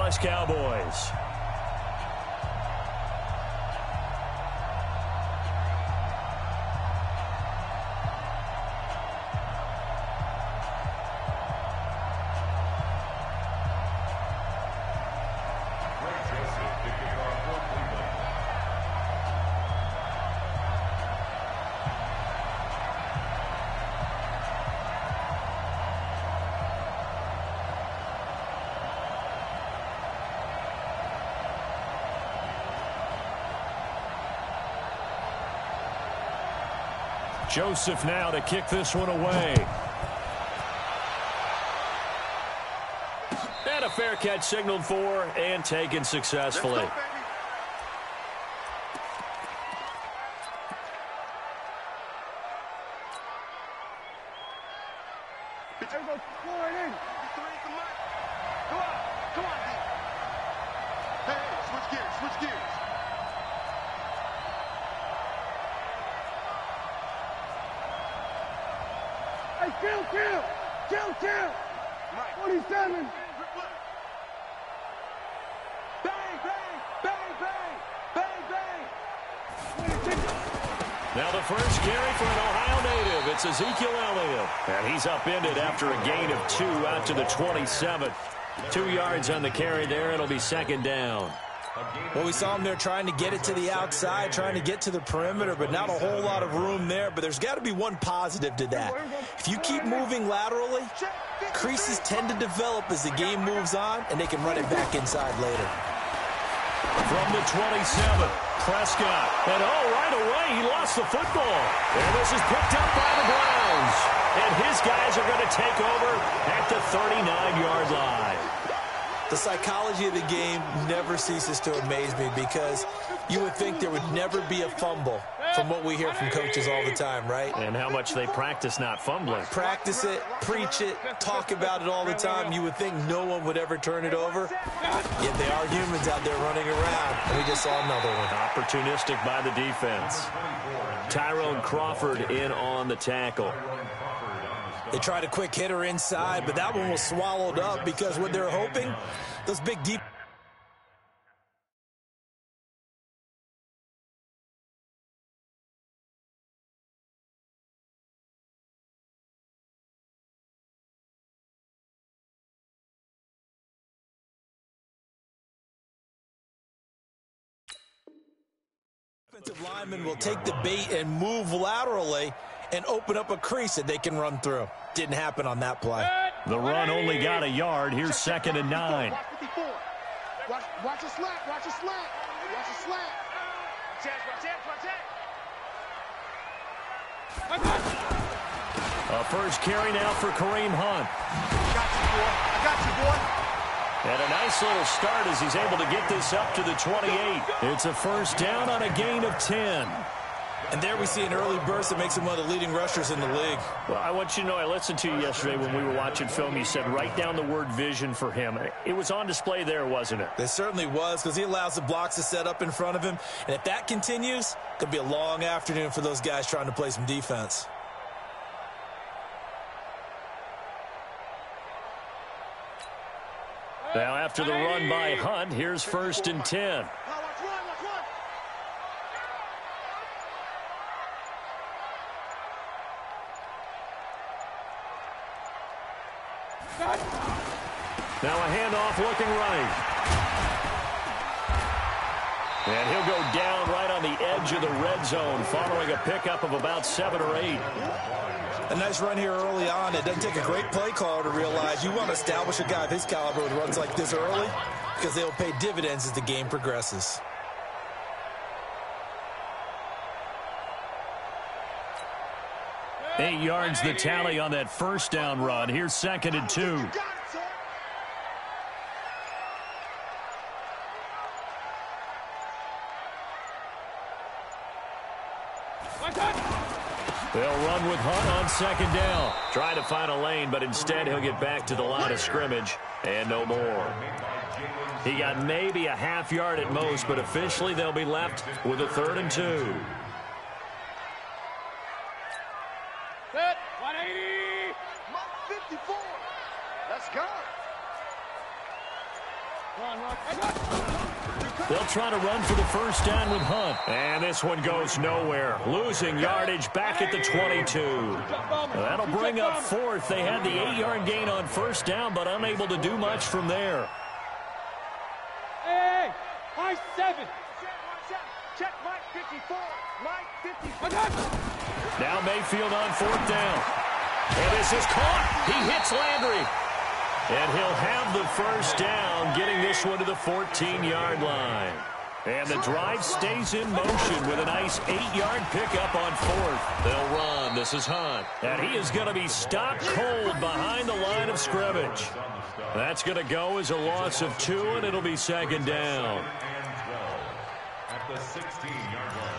Dallas Cowboys. Joseph now to kick this one away. And a fair catch signaled for and taken successfully. Kill. 47. Bang. Now the first carry for an Ohio native. It's Ezekiel Elliott. And he's upended after a gain of 2 out to the 27. 2 yards on the carry there. It'll be second down. Well, we saw him there trying to get it to the outside, trying to get to the perimeter, but not a whole lot of room there. But there's got to be one positive to that. If you keep moving laterally, creases tend to develop as the game moves on, and they can run it back inside later. From the 27, Prescott. And right away, he lost the football. And this is picked up by the Browns. And his guys are going to take over at the 39-yard line. The psychology of the game never ceases to amaze me because you would think there would never be a fumble from what we hear from coaches all the time, right? And how much they practice not fumbling. Practice it, preach it, talk about it all the time. You would think no one would ever turn it over. Yet they are humans out there running around, and we just saw another one. Opportunistic by the defense. Tyrone Crawford in on the tackle. They tried a quick hitter inside, but that one was swallowed up because what they're hoping, those big deep. Offensive lineman will take the bait and move laterally and open up a crease that they can run through. Didn't happen on that play. The run only got a yard. Here's 2nd and 9. Watch a slant. Watch a slant. A first carry now for Kareem Hunt. I got you, boy. And a nice little start as he's able to get this up to the 28. It's a first down on a gain of 10. And there we see an early burst that makes him one of the leading rushers in the league. Well, I want you to know, I listened to you yesterday when we were watching film. You said write down the word vision for him. It was on display there, wasn't it? It certainly was, because he allows the blocks to set up in front of him. And if that continues, it could be a long afternoon for those guys trying to play some defense. Now after the run by Hunt, here's 1st and 10. Now a handoff looking right. And he'll go down right on the edge of the red zone following a pickup of about 7 or 8. A nice run here early on. It doesn't take a great play caller to realize you want to establish a guy of his caliber with runs like this early because they'll pay dividends as the game progresses. Eight yards the tally on that first down run. Here's 2nd and 2. They'll run with Hunt on 2nd down. Trying to find a lane, but instead he'll get back to the line of scrimmage and no more. He got maybe a half yard at most, but officially they'll be left with a 3rd and 2. Set, 180, 54. Let's go. They'll try to run for the first down with Hunt. And this one goes nowhere. Losing yardage back at the 22. That'll bring up fourth. They had the 8-yard gain on first down, but unable to do much from there. Hey, high 7. Check Mike 54. Mike 54. Now Mayfield on fourth down. And this is caught. He hits Landry. And he'll have the first down, getting this one to the 14-yard line. And the drive stays in motion with a nice 8-yard pickup on fourth. They'll run. This is Hunt. And he is going to be stopped cold behind the line of scrimmage. That's going to go as a loss of 2, and it'll be second down. At the 16-yard line.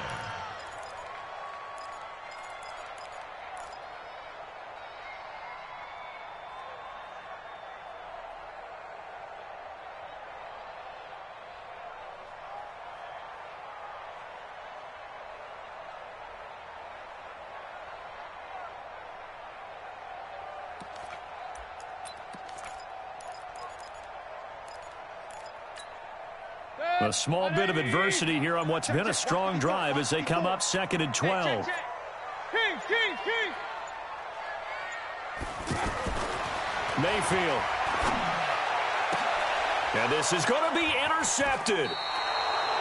A small bit of adversity here on what's been a strong drive as they come up second and 12. Mayfield. And this is going to be intercepted.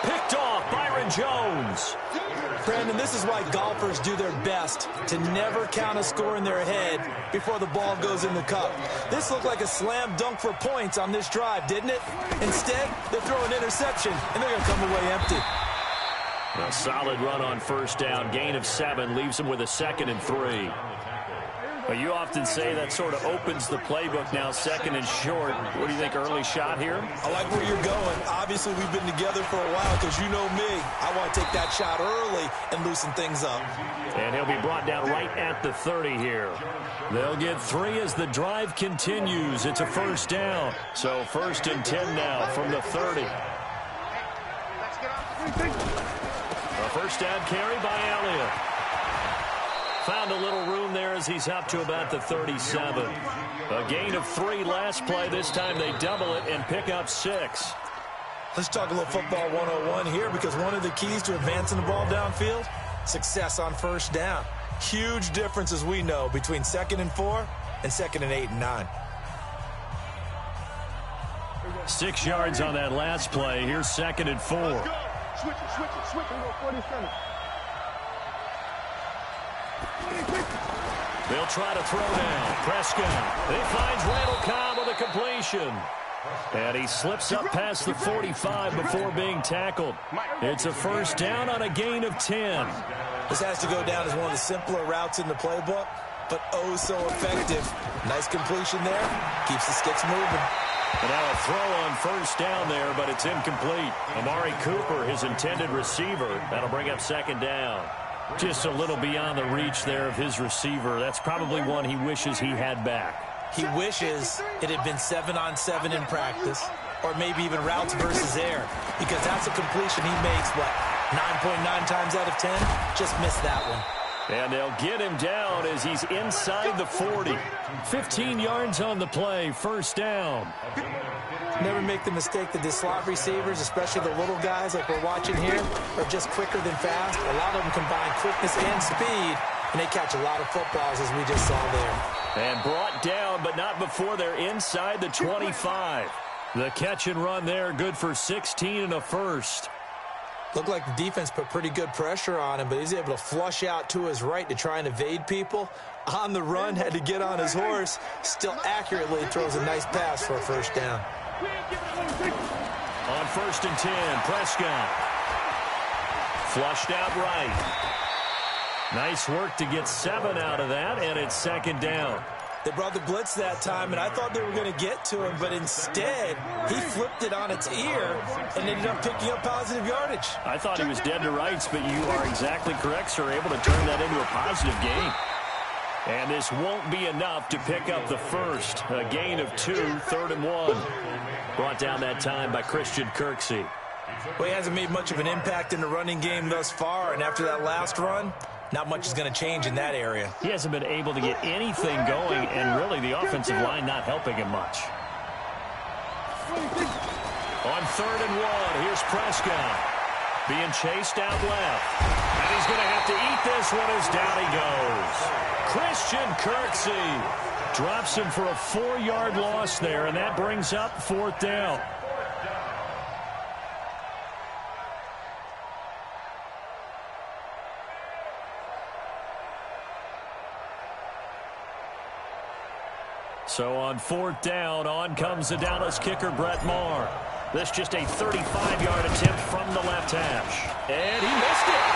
Picked off Byron Jones. Brandon, this is why golfers do their best to never count a score in their head before the ball goes in the cup. This looked like a slam dunk for points on this drive, didn't it? Instead, they throw an interception, and they're going to come away empty. A solid run on first down. Gain of 7 leaves them with a second and 3. Well, you often say that sort of opens the playbook now, second and short. What do you think, early shot here? I like where you're going. Obviously, we've been together for a while because you know me. I want to take that shot early and loosen things up. And he'll be brought down right at the 30 here. They'll get 3 as the drive continues. It's a first down. So first and 10 now from the 30. A first down carry by Elliott. Found a little room there as he's up to about the 37. A gain of 3 last play. This time they double it and pick up 6. Let's talk a little football 101 here, because one of the keys to advancing the ball downfield, success on first down. Huge difference, as we know, between second and 4 and second and 8 and 9. 6 yards on that last play. Here's second and 4. Switch it. 47. They'll try to throw down. Prescott. He finds Randall Cobb with a completion. And he slips up past the 45 before being tackled. It's a first down on a gain of 10. This has to go down as one of the simpler routes in the playbook, but oh so effective. Nice completion there. Keeps the sticks moving. And now a throw on first down there, but it's incomplete. Amari Cooper, his intended receiver. That'll bring up second down. Just a little beyond the reach there of his receiver. That's probably one he wishes he had back. He wishes it had been 7-on-7 in practice, or maybe even routes versus air, because that's a completion he makes, 9.9 times out of 10? Just missed that one. And they'll get him down as he's inside the 40. 15 yards on the play, first down. Never make the mistake that the slot receivers, especially the little guys like we're watching here, are just quicker than fast. A lot of them combine quickness and speed, and they catch a lot of footballs, as we just saw there. And brought down, but not before they're inside the 25. The catch and run there, good for 16 and a first. Looked like the defense put pretty good pressure on him, but he's able to flush out to his right to try and evade people. On the run, had to get on his horse. Still accurately throws a nice pass for a first down. On first and 10, Prescott. Flushed out right. Nice work to get 7 out of that, and it's second down. They brought the blitz that time, and I thought they were going to get to him, but instead, he flipped it on its ear and ended up picking up positive yardage. I thought he was dead to rights, but you are exactly correct, sir, able to turn that into a positive gain. And this won't be enough to pick up the first. A gain of 2, third and 1. Brought down that time by Christian Kirksey. Well, he hasn't made much of an impact in the running game thus far, and after that last run, not much is going to change in that area. He hasn't been able to get anything going, and really the offensive line not helping him much. On 3rd and 1, here's Prescott. Being chased out left. And he's going to have to eat this one as down he goes. Christian Kirksey drops him for a 4-yard loss there, and that brings up 4th down. So on 4th down, on comes the Dallas kicker, Brett Maher. This just a 35-yard attempt from the left hash. And he missed it.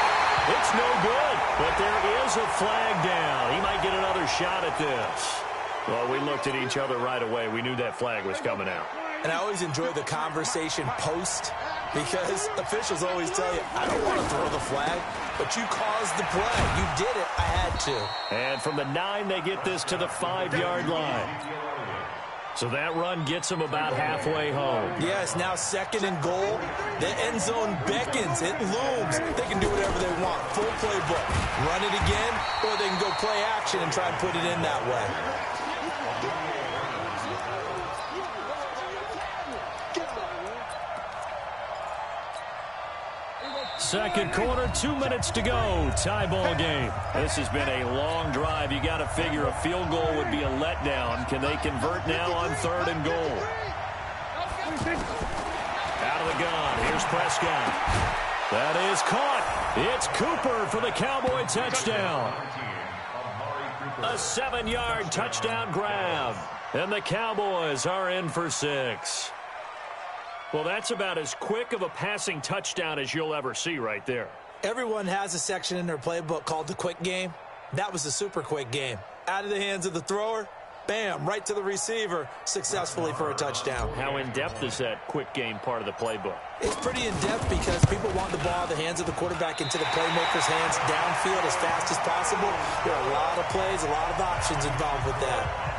It's no good, but there is a flag down. He might get another shot at this. Well, we looked at each other right away. We knew that flag was coming out. And I always enjoy the conversation post because officials always tell you, I don't want to throw the flag, but you caused the play. You did it. I had to. And from the 9, they get this to the 5-yard line. So that run gets them about halfway home. Yes, now 2nd and goal. The end zone beckons. It looms. They can do whatever they want. Full playbook. Run it again, or they can go play action and try and put it in that way. Second quarter, 2 minutes to go. Tie ball game. This has been a long drive. You got to figure a field goal would be a letdown. Can they convert now on 3rd and goal? Out of the gun. Here's Prescott. That is caught. It's Cooper for the Cowboy touchdown. A 7-yard touchdown grab. And the Cowboys are in for 6. Well, that's about as quick of a passing touchdown as you'll ever see right there. Everyone has a section in their playbook called the quick game. That was a super quick game. Out of the hands of the thrower, bam, right to the receiver, successfully for a touchdown. How in-depth is that quick game part of the playbook? It's pretty in-depth because people want the ball out of the hands of the quarterback into the playmaker's hands downfield as fast as possible. There are a lot of plays, a lot of options involved with that.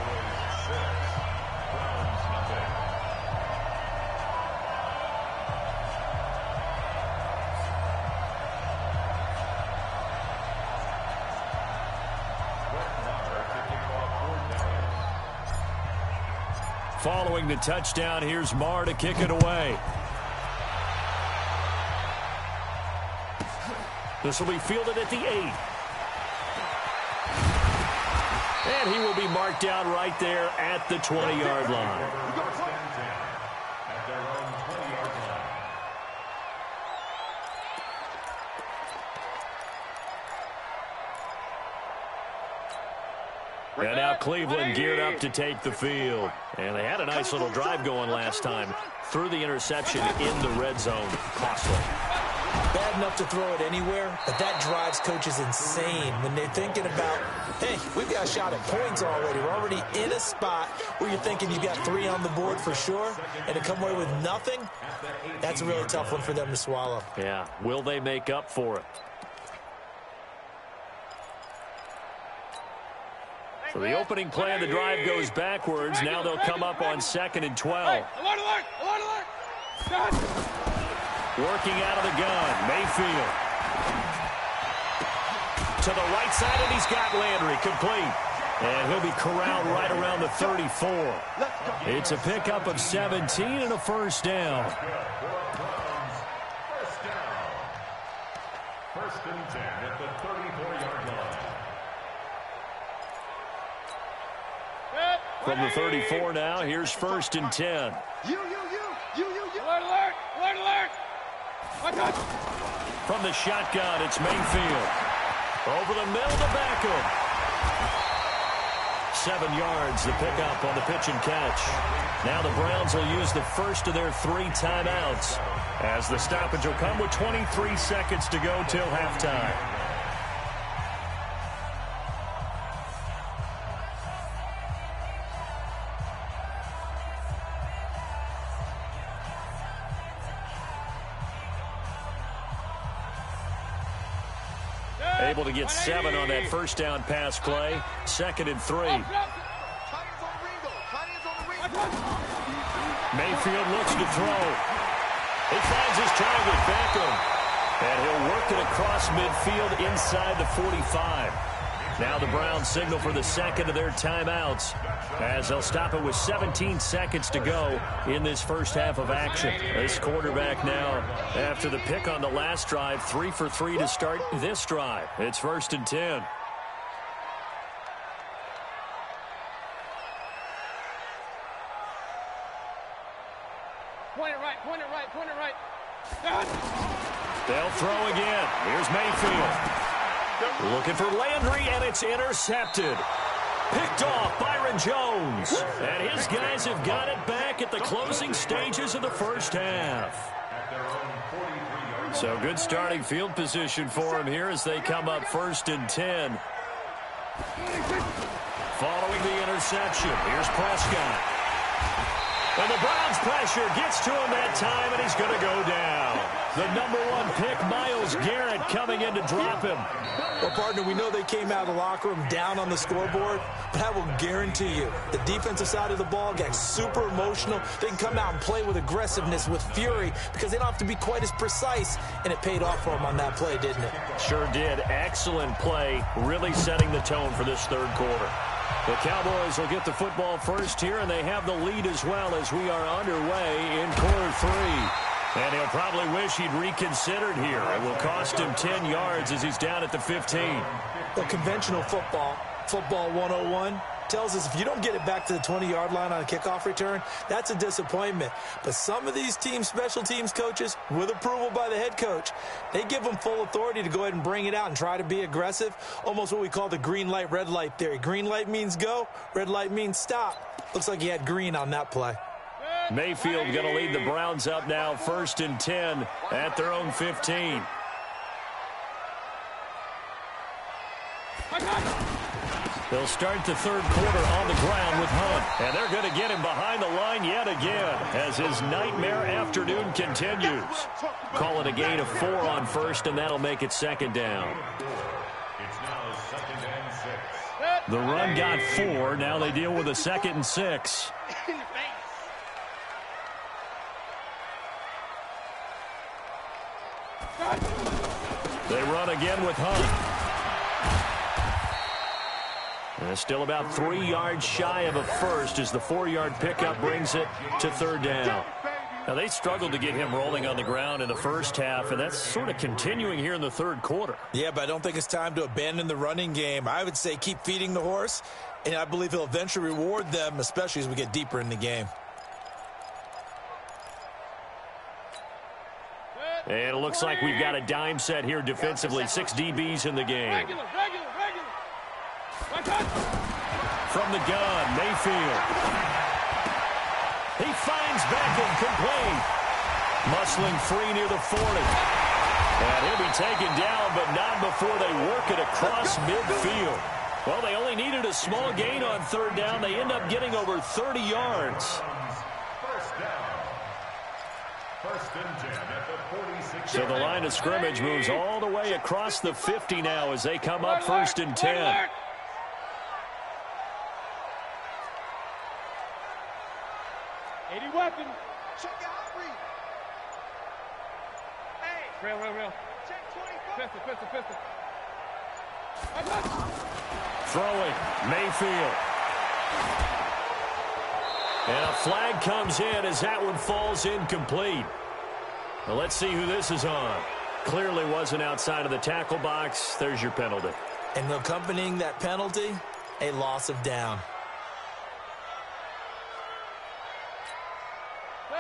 Following the touchdown, here's Maher to kick it away. This will be fielded at the 8. And he will be marked down right there at the 20-yard line. And now Cleveland geared up to take the field. And they had a nice little drive going last time. Threw the interception in the red zone. Costly. Bad enough to throw it anywhere, but that drives coaches insane when they're thinking about, hey, we've got a shot at points already. We're already in a spot where you're thinking you've got 3 on the board for sure, and to come away with nothing, that's a really tough one for them to swallow. Yeah. Will they make up for it? So the opening play of the drive goes backwards. Now they'll come up on 2nd and 12. Alert, alert, alert, alert. Working out of the gun, Mayfield. To the right side, and he's got Landry complete. And he'll be corralled right around the 34. It's a pickup of 17 and a first down. First and 10 at the 34-yard line. From the 34 now, here's 1st and 10. You. Alert, alert, alert, alert. From the shotgun, it's Mayfield. Over the middle to Beckham. 7 yards, the pickup on the pitch and catch. Now the Browns will use the first of their 3 timeouts, as the stoppage will come with 23 seconds to go till halftime. Able to get 7 on that first down pass play. 2nd and 3. Mayfield looks to throw. He finds his target, Beckham. And he'll work it across midfield inside the 45. Now the Browns signal for the second of their timeouts as they'll stop it with 17 seconds to go in this first half of action. This quarterback now, after the pick on the last drive, 3 for 3 to start this drive. It's 1st and 10. Point it right, point it right, point it right. They'll throw again. Here's Mayfield. Looking for Landry, and it's intercepted. Picked off Byron Jones. And his guys have got it back at the closing stages of the first half. So good starting field position for him here as they come up 1st and 10. Following the interception, here's Prescott. And the Browns pressure gets to him that time, and he's going to go down. The #1 pick, Myles Garrett, coming in to drop him. Well, partner, we know they came out of the locker room down on the scoreboard, but I will guarantee you the defensive side of the ball got super emotional. They can come out and play with aggressiveness, with fury, because they don't have to be quite as precise, and it paid off for them on that play, didn't it? Sure did. Excellent play, really setting the tone for this third quarter. The Cowboys will get the football first here, and they have the lead as well as we are underway in quarter 3. And he'll probably wish he'd reconsidered here. It will cost him 10 yards as he's down at the 15. Well, conventional football 101, tells us if you don't get it back to the 20-yard line on a kickoff return, that's a disappointment. But some of these teams, special teams coaches, with approval by the head coach, they give them full authority to go ahead and bring it out and try to be aggressive, almost what we call the green light, red light theory. Green light means go, red light means stop. Looks like he had green on that play. Mayfield going to lead the Browns up now 1st and 10 at their own 15. They'll start the third quarter on the ground with Hunt. And they're going to get him behind the line yet again as his nightmare afternoon continues. Call it a gain of 4 on first, and that'll make it 2nd down. It's now 2nd and 6. The run got 4. Now they deal with a 2nd and 6. They run again with Hunt. And it's still about 3 yards shy of a first as the 4-yard pickup brings it to 3rd down. Now, they struggled to get him rolling on the ground in the first half, and that's sort of continuing here in the third quarter. Yeah, but I don't think it's time to abandon the running game. I would say keep feeding the horse, and I believe he'll eventually reward them, especially as we get deeper in the game. And it looks like we've got a dime set here defensively. 6 DBs in the game. From the gun, Mayfield. He finds Beckham complete. Muscling free near the 40. And he'll be taken down, but not before they work it across midfield. Well, they only needed a small gain on 3rd down. They end up getting over 30 yards. First down. 1st and 10 at the 46. So the line of scrimmage moves all the way across the 50 now as they come up 1st and 10. Weapon. Check out read. Hey. Real. Check 24. Pistol. Throwing, Mayfield. And a flag comes in as that one falls incomplete. Well, let's see who this is on. Clearly wasn't outside of the tackle box. There's your penalty. And accompanying that penalty, a loss of down.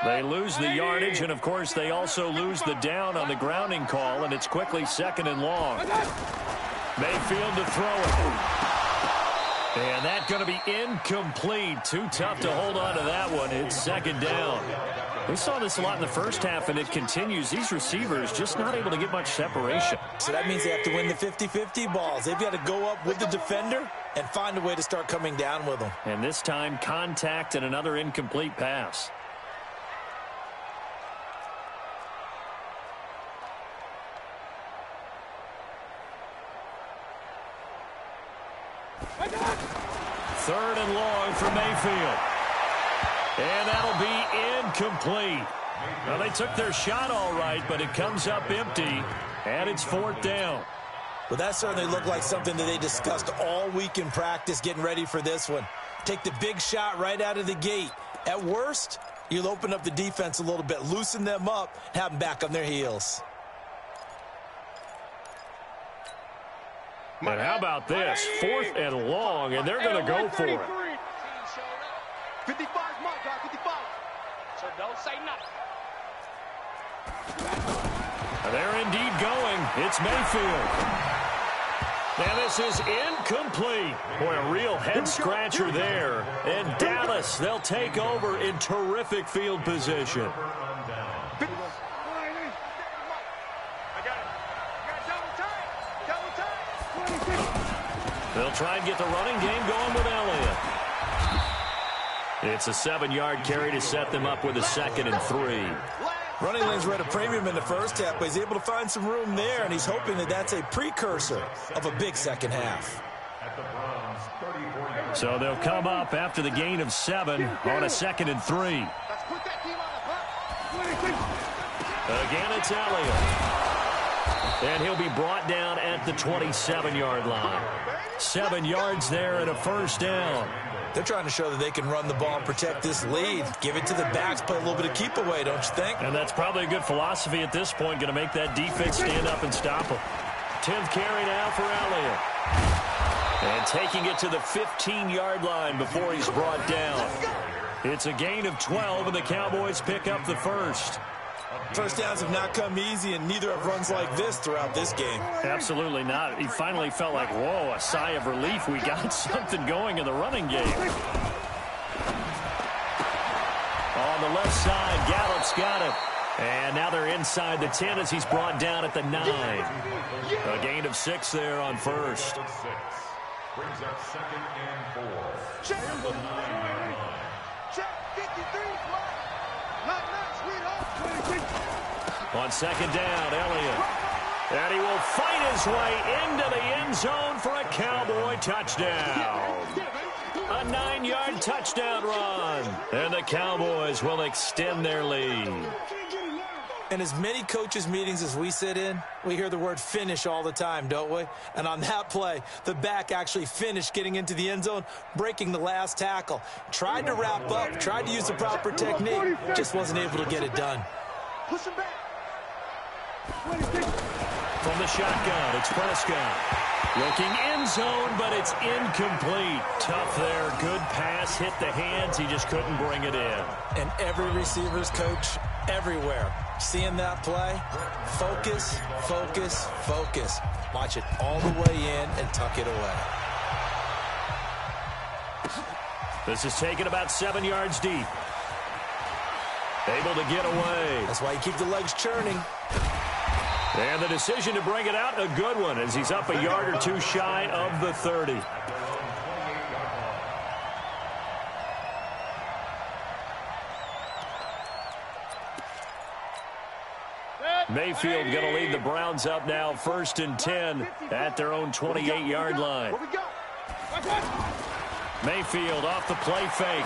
They lose the yardage, and, of course, they also lose the down on the grounding call, and it's quickly 2nd and long. Mayfield to throw it. And that's going to be incomplete. Too tough to hold on to that one. It's 2nd down. We saw this a lot in the first half, and it continues. These receivers just not able to get much separation. So that means they have to win the 50-50 balls. They've got to go up with the defender and find a way to start coming down with them. And this time, contact and another incomplete pass. Third and long for Mayfield. And that'll be incomplete. Well, they took their shot all right, but it comes up empty, and it's 4th down. Well, that certainly looked like something that they discussed all week in practice getting ready for this one. Take the big shot right out of the gate. At worst, you'll open up the defense a little bit, loosen them up, have them back on their heels. But how about this? 4th and long, and they're going to go for it. 55 mark, guy, 55. So don't say nothing. And they're indeed going. It's Mayfield. And this is incomplete. Boy, a real head-scratcher there. And Dallas, they'll take over in terrific field position. They'll try and get the running game going with Elliott. It's a 7-yard carry to set them up with a 2nd and 3. Running lanes were at a premium in the first half, but he's able to find some room there, and he's hoping that that's a precursor of a big second half. So they'll come up after the gain of 7 on a 2nd and 3. Again, it's Elliott. And he'll be brought down at the 27-yard line. 7 yards there and a first down. They're trying to show that they can run the ball and protect this lead. Give it to the backs, play a little bit of keep away, don't you think? And that's probably a good philosophy at this point, going to make that defense stand up and stop them. 10th carry now for Elliott. And taking it to the 15-yard line before he's brought down. It's a gain of 12, and the Cowboys pick up the first. First downs have not come easy, and neither have runs like this throughout this game. Absolutely not. He finally felt like, whoa, a sigh of relief. We got something going in the running game. On the left side, Gallup's got it. And now they're inside the 10 as he's brought down at the 9. A gain of 6 there on first. Brings up 2nd and 4. Check. Check 53. On 2nd down, Elliott. And he will fight his way into the end zone for a Cowboy touchdown. A 9-yard touchdown run. And the Cowboys will extend their lead. In as many coaches' meetings as we sit in, we hear the word finish all the time, don't we? And on that play, the back actually finished getting into the end zone, breaking the last tackle. Tried to wrap up, tried to use the proper technique, just wasn't able to get it done. Push him back. From the shotgun, it's Prescott. Looking end zone, but it's incomplete. Tough there. Good pass. Hit the hands. He just couldn't bring it in. And every receiver's coach everywhere, seeing that play, focus, focus, focus. Watch it all the way in and tuck it away. This is taken about 7 yards deep. Able to get away. That's why you keep the legs churning. And the decision to bring it out, a good one, as he's up a yard or two shy of the 30. Mayfield going to lead the Browns up now, 1st and 10 at their own 28-yard line. Mayfield off the play fake.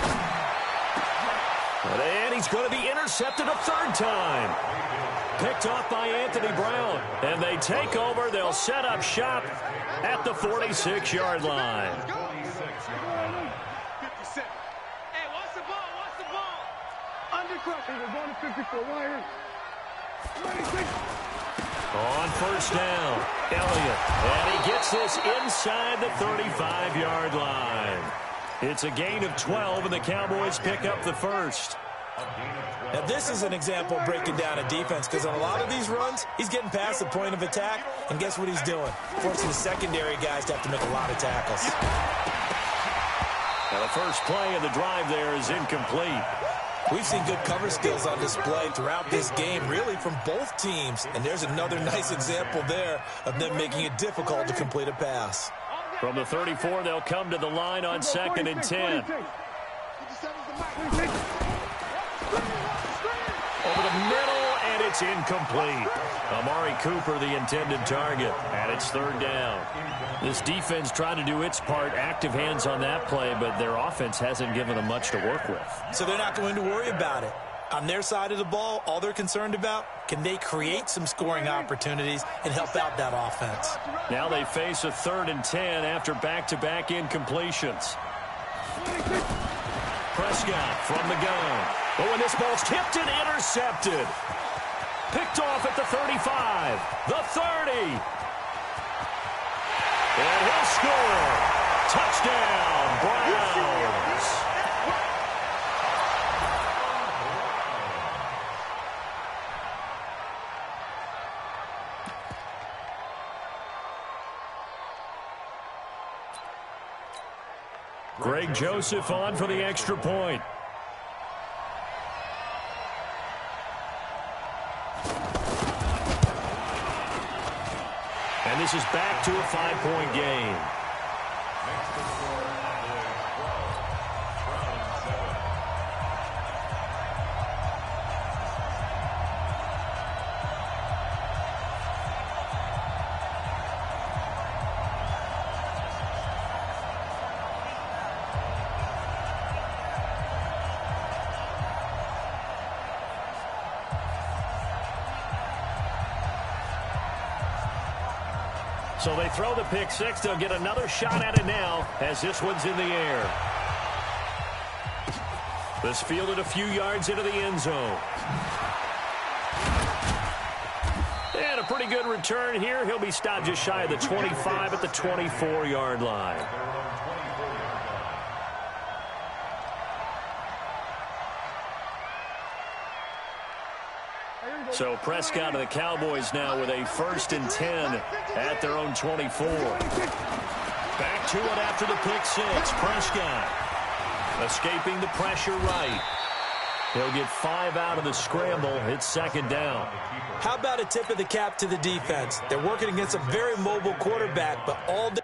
And he's going to be intercepted a 3rd time. Picked off by Anthony Brown. And they take over. They'll set up shop at the 46-yard line. 57. Hey, watch the ball, watch the ball. Under pressure, we're going to 54. Right here. 26. On 1st down, Elliott. And he gets this inside the 35-yard line. It's a gain of 12, and the Cowboys pick up the first. Now, this is an example of breaking down a defense, because on a lot of these runs, he's getting past the point of attack, and guess what he's doing? Forcing the secondary guys to have to make a lot of tackles. Now, the first play of the drive there is incomplete. We've seen good cover skills on display throughout this game, really from both teams, and there's another nice example there of them making it difficult to complete a pass. From the 34, they'll come to the line on 2nd and 10. Over the middle, and it's incomplete. Amari Cooper, the intended target, and it's 3rd down. This defense trying to do its part, active hands on that play, but their offense hasn't given them much to work with. So they're not going to worry about it. On their side of the ball, all they're concerned about, can they create some scoring opportunities and help out that offense? Now they face a 3rd and 10 after back-to-back incompletions. Prescott from the gun. But when this ball's tipped and intercepted. Picked off at the 35, the 30. And he'll score. Touchdown, Browns. Greg Joseph on for the extra point. And this is back to a 5-point game. So they throw the pick six. They'll get another shot at it now as this one's in the air. This fielded a few yards into the end zone. And a pretty good return here. He'll be stopped just shy of the 25 at the 24-yard line. So Prescott and the Cowboys now with a 1st and 10 at their own 24. Back to it after the pick six. Prescott escaping the pressure right. He'll get 5 out of the scramble. It's 2nd down. How about a tip of the cap to the defense? They're working against a very mobile quarterback, but all day.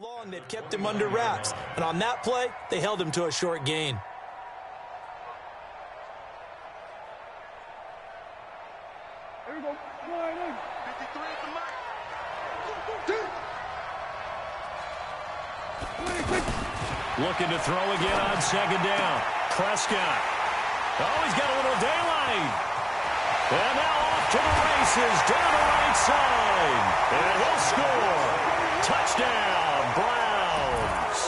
Long, they've kept him under wraps, and on that play, they held him to a short gain. Here we go. 53 at the mark. Looking to throw again on 2nd down. Prescott. Oh, he's got a little daylight. And now off to the races down the right side. And he'll score. Touchdown, Browns.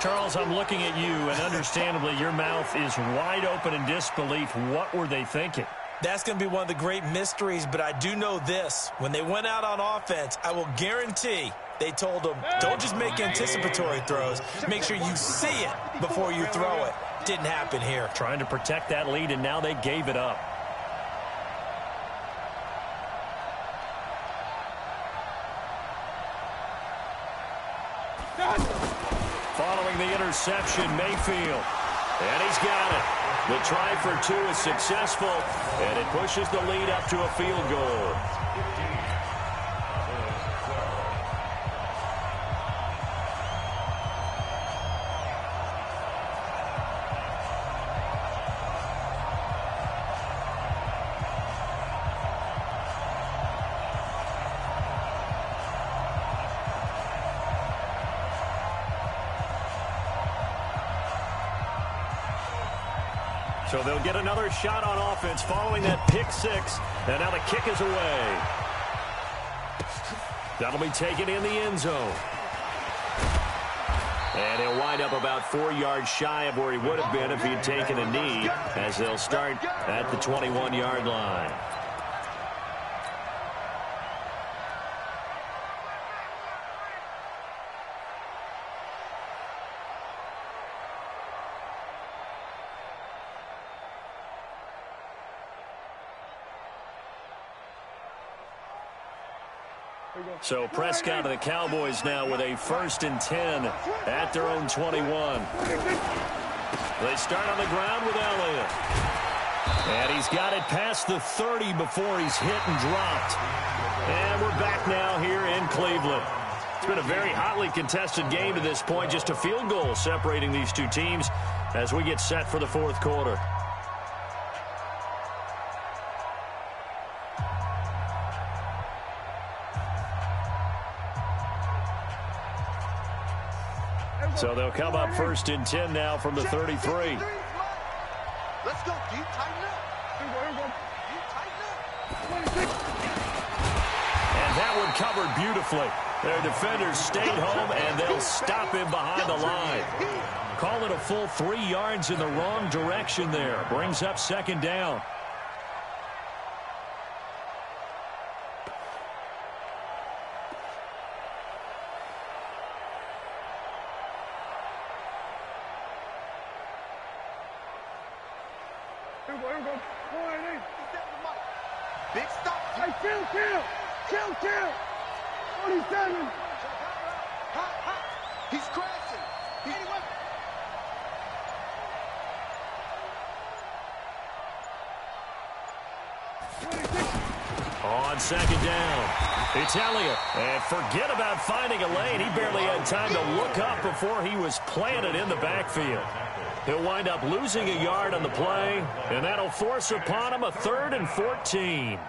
Charles, I'm looking at you, and understandably, your mouth is wide open in disbelief. What were they thinking? That's going to be one of the great mysteries, but I do know this. When they went out on offense, I will guarantee they told them, don't just make anticipatory throws. Make sure you see it before you throw it. Didn't happen here. Trying to protect that lead, and now they gave it up. Following the interception, Mayfield. And he's got it. The try for 2 is successful, and it pushes the lead up to a field goal. So they'll get another shot on offense following that pick six. And now the kick is away. That'll be taken in the end zone. And he'll wind up about 4 yards shy of where he would have been if he'd taken a knee, as they'll start at the 21-yard line. So Prescott and the Cowboys now with a 1st and 10 at their own 21. They start on the ground with Elliott. And he's got it past the 30 before he's hit and dropped. And we're back now here in Cleveland. It's been a very hotly contested game to this point. Just a field goal separating these two teams as we get set for the 4th quarter. So they'll come up 1st and 10 now from the 33. Let's go. Do you tighten up? Do you tighten up? And that one covered beautifully. Their defenders stayed home, and they'll stop him behind the line. Call it a full 3 yards in the wrong direction there. Brings up 2nd down. Big stop. Hey, chill. 47. He's crashing. Anyway. On 2nd down, it's Elliott. And forget about finding a lane. He barely had time to look up before he was planted in the backfield. He'll wind up losing a yard on the play, and that'll force upon him a 3rd and 14.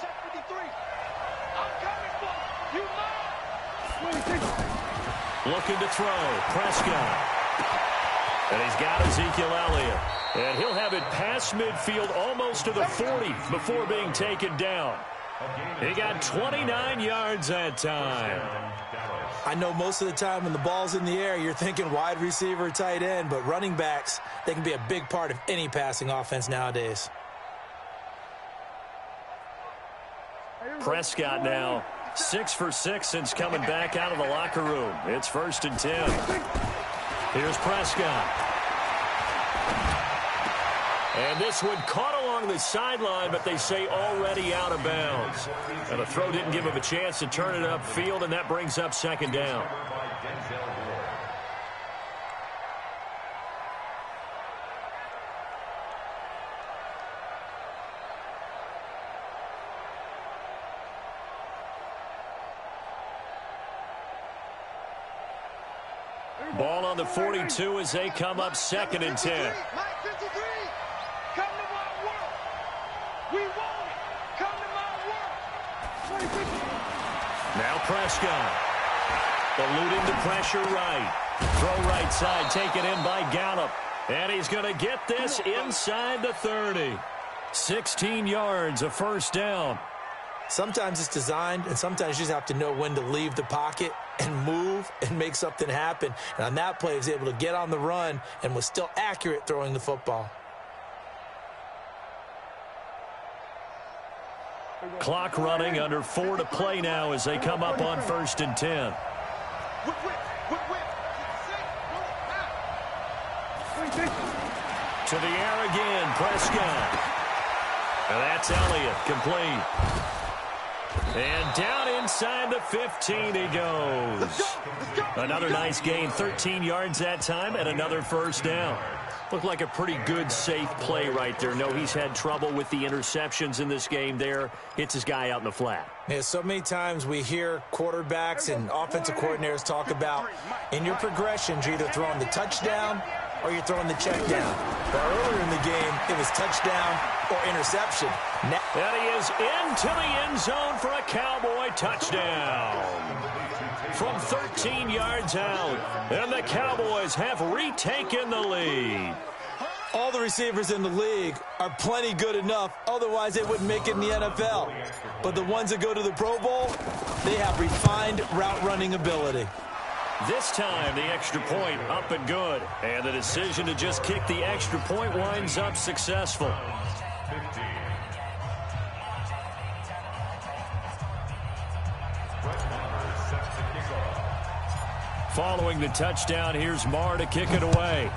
Check 53. I'm coming for you. Looking to throw. Prescott. And he's got Ezekiel Elliott. And he'll have it past midfield almost to the 40 before being taken down. He got 29 yards that time. I know most of the time when the ball's in the air, you're thinking wide receiver, tight end, but running backs, they can be a big part of any passing offense nowadays. Prescott now 6 for 6 since coming back out of the locker room. It's 1st and 10. Here's Prescott. And this one caught along the sideline, but they say already out of bounds. And the throw didn't give him a chance to turn it upfield, and that brings up 2nd down. Ball on the 42 as they come up 2nd and 10. Come to my world. We want it. Come to my world. Now Prescott. Eluding the pressure right. Throw right side taken in by Gallup. And he's going to get this inside the 30. 16 yards, a 1st down. Sometimes it's designed, and sometimes you just have to know when to leave the pocket and move and make something happen. And on that play, he was able to get on the run and was still accurate throwing the football. Clock running, under 4 to play now as they come up on 1st and 10. To the air again, Prescott. And that's Elliott, complete. And down inside the 15 he goes. Another nice gain, 13 yards that time, and another 1st down. Looked like a pretty good, safe play right there. No, he's had trouble with the interceptions in this game there. Hits his guy out in the flat. Yeah, so many times we hear quarterbacks and offensive coordinators talk about in your progressions, you're either throwing the touchdown or you're throwing the check down. But earlier in the game, it was touchdown or interception. Now and he is into the end zone for a Cowboy touchdown. From 13 yards out, and the Cowboys have retaken the lead. All the receivers in the league are plenty good enough, otherwise they wouldn't make it in the NFL. But the ones that go to the Pro Bowl, they have refined route running ability. This time, the extra point up and good. And the decision to just kick the extra point winds up successful. 15. Following the touchdown, here's Marr to kick it away.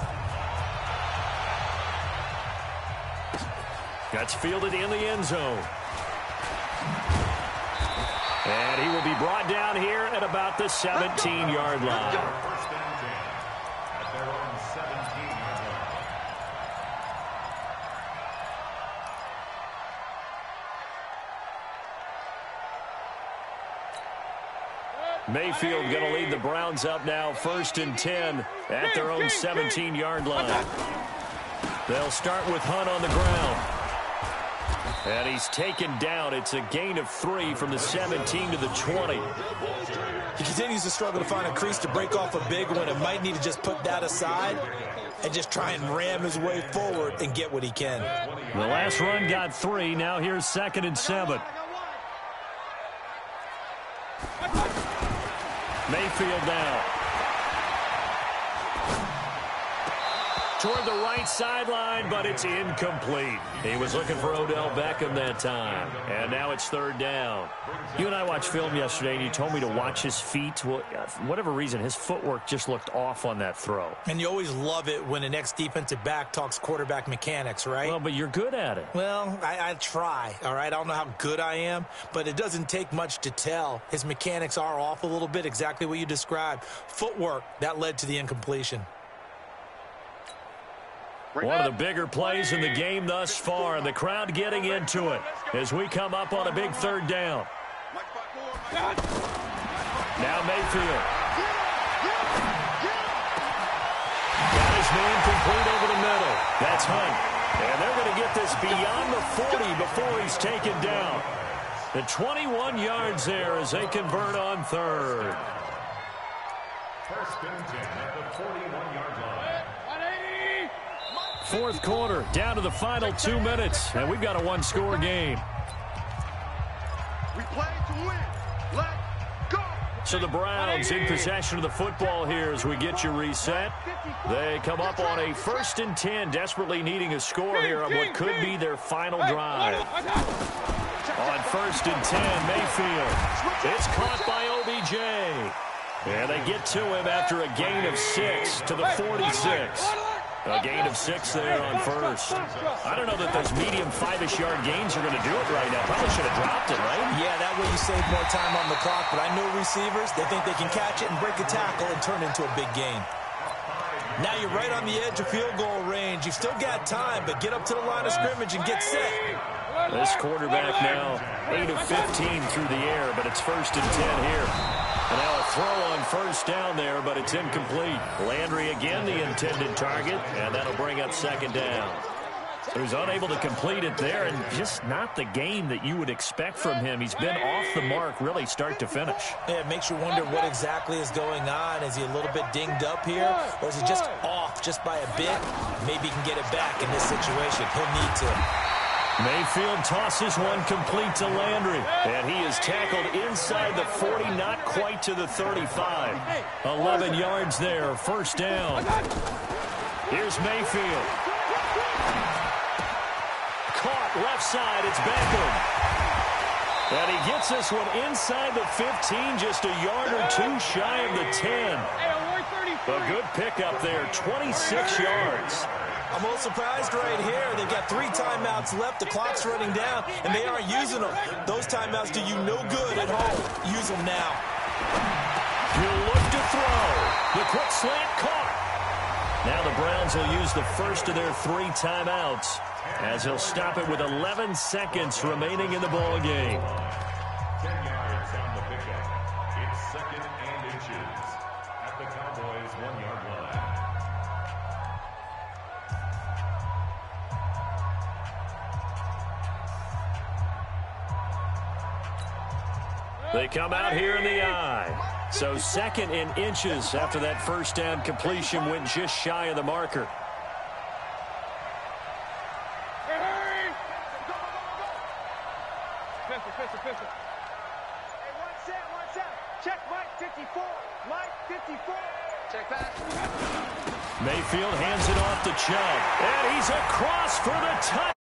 That's fielded in the end zone. And he will be brought down here at about the 17-yard line. First and 10 at their own 17-yard line. Mayfield going to lead the Browns up now, 1st and 10 at their own 17-yard line. They'll start with Hunt on the ground. And he's taken down. It's a gain of 3 from the 17 to the 20. He continues to struggle to find a crease to break off a big one and might need to just put that aside and just try and ram his way forward and get what he can. The last run got 3. Now here's 2nd and 7. Mayfield now. Toward the right sideline, but it's incomplete. He was looking for Odell Beckham that time. And now it's 3rd down. You and I watched film yesterday, and you told me to watch his feet. Well, for whatever reason, his footwork just looked off on that throw. And you always love it when the next defensive back talks quarterback mechanics, right? Well, but you're good at it. Well, I try, all right? I don't know how good I am, but it doesn't take much to tell. His mechanics are off a little bit, exactly what you described. Footwork, that led to the incompletion. One of the bigger plays in the game thus far, and the crowd getting into it as we come up on a big 3rd down. Now Mayfield. Got his man complete over the middle. That's Hunt. And they're going to get this beyond the 40 before he's taken down. The 21 yards there as they convert on 3rd. 1st and 10 at the 41-yard line. 4th quarter, down to the final 2 minutes, and we've got a 1-score game. We play to win. Let's go. So the Browns in possession of the football here as we get you reset. They come up on a 1st and 10, desperately needing a score here on what could be their final drive. On 1st and 10, Mayfield. It's caught by OBJ. And they get to him after a gain of 6 to the 46. A gain of 6 there on 1st. I don't know that those medium 5-ish yard gains are going to do it right now. Probably should have dropped it, right? Yeah, that way you save more time on the clock. But I know receivers, they think they can catch it and break a tackle and turn it into a big gain. Now you're right on the edge of field goal range. You've still got time, but get up to the line of scrimmage and get set. This quarterback now 8 of 15 through the air, but it's 1st and 10 here. And now a throw on 1st down there, but it's incomplete. Landry again the intended target, and that'll bring up 2nd down. He was unable to complete it there, and just not the game that you would expect from him. He's been off the mark really start to finish. Yeah, it makes you wonder what exactly is going on. Is he a little bit dinged up here, or is he just off just by a bit? Maybe he can get it back in this situation. He'll need to. Mayfield tosses one complete to Landry, and he is tackled inside the 40, not quite to the 35. 11 yards there, 1st down. Here's Mayfield. Caught left side, it's Beckham. And he gets this one inside the 15, just a yard or 2 shy of the 10. A good pickup there, 26 yards. I'm a little surprised right here. They've got 3 timeouts left. The clock's running down, and they aren't using them. Those timeouts do you no good at home. Use them now. He'll look to throw. The quick slant caught. Now the Browns will use the first of their 3 timeouts as he'll stop it with 11 seconds remaining in the ball game. 10 yards on the pickup. It's 2nd and inches at the Cowboys' 1-yard line. They come out here in the I. So 2nd and inches after that first down completion went just shy of the marker. Pistol. Hey, one set. Check Mike 54. Mike 54. Check back. Mayfield hands it off to Chubb. And he's across for the touchdown.